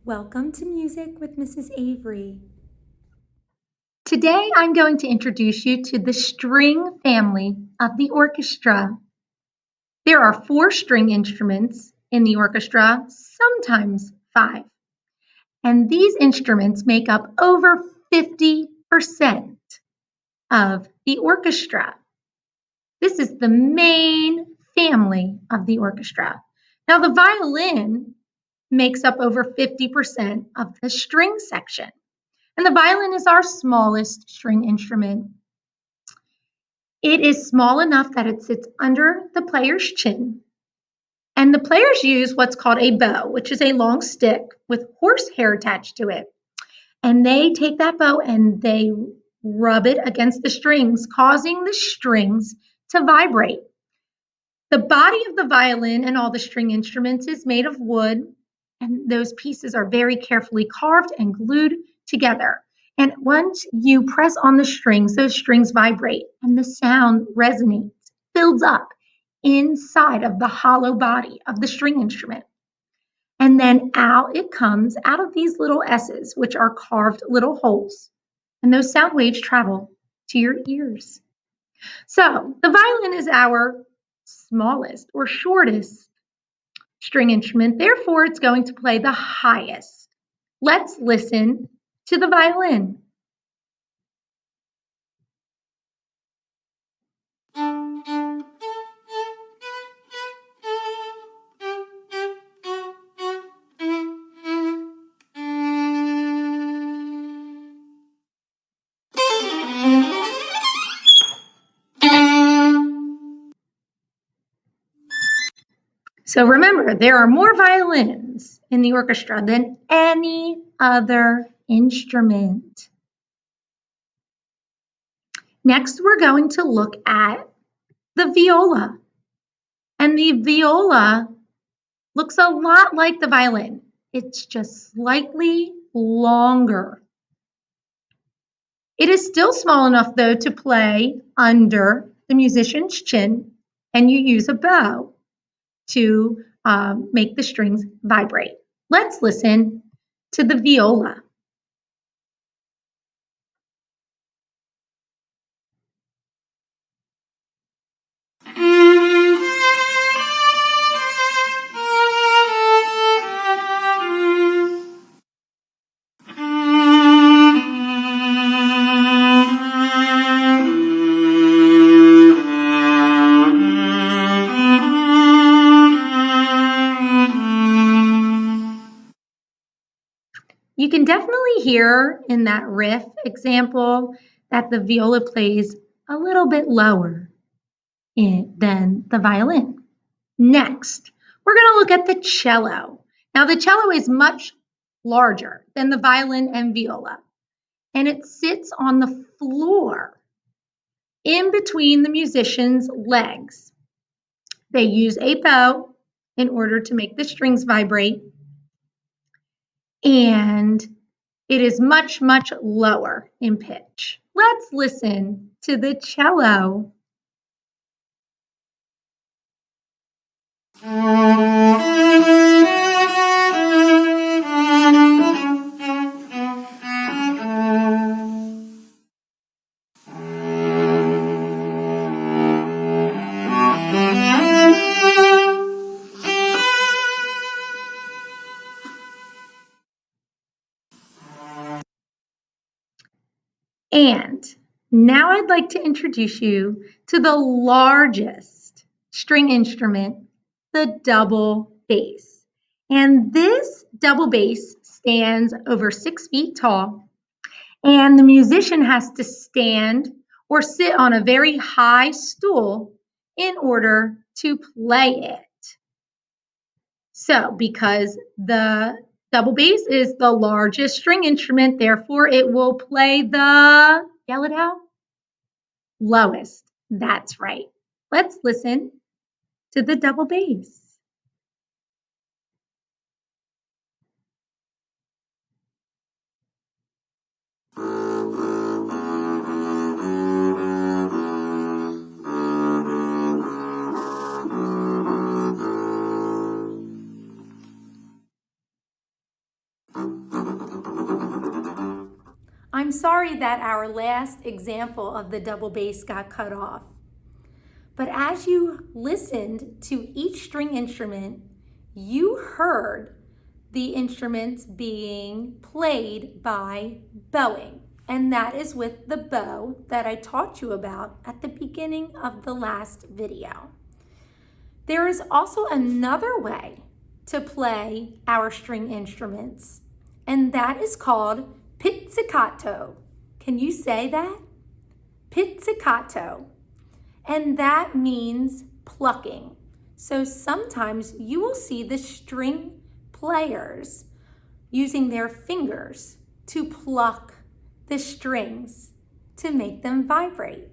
Welcome to Music with Mrs. Avery. Today I'm going to introduce you to the string family of the orchestra. There are 4 string instruments in the orchestra, sometimes 5. And these instruments make up over 50% of the orchestra. This is the main family of the orchestra. Now the violin makes up over 50% of the string section. And the violin is our smallest string instrument. It is small enough that it sits under the player's chin. And the players use what's called a bow, which is a long stick with horsehair attached to it. And they take that bow and they rub it against the strings, causing the strings to vibrate. The body of the violin and all the string instruments is made of wood, and those pieces are very carefully carved and glued together. And once you press on the strings, those strings vibrate and the sound resonates, builds up inside of the hollow body of the string instrument. And then out it comes out of these little S's, which are carved little holes. And those sound waves travel to your ears. So the violin is our smallest or shortest string instrument. Therefore, it's going to play the highest. Let's listen to the violin. So remember, there are more violins in the orchestra than any other instrument. Next, we're going to look at the viola. And the viola looks a lot like the violin. It's just slightly longer. It is still small enough, though, to play under the musician's chin, and you use a bow to make the strings vibrate. Let's listen to the viola. You can definitely hear in that riff example that the viola plays a little bit lower than the violin. Next, we're going to look at the cello. Now, the cello is much larger than the violin and viola, and it sits on the floor in between the musician's legs. They use a bow in order to make the strings vibrate, and it is much, much lower in pitch. Let's listen to the cello. And now I'd like to introduce you to the largest string instrument, the double bass. And this double bass stands over 6 feet tall, and the musician has to stand or sit on a very high stool in order to play it. So, because the double bass is the largest string instrument, therefore it will play the, yell it out, lowest. That's right. Let's listen to the double bass. I'm sorry that our last example of the double bass got cut off. But as you listened to each string instrument, you heard the instruments being played by bowing. And that is with the bow that I taught you about at the beginning of the last video. There is also another way to play our string instruments, and that is called pizzicato. Can you say that? Pizzicato. And that means plucking. So sometimes you will see the string players using their fingers to pluck the strings to make them vibrate.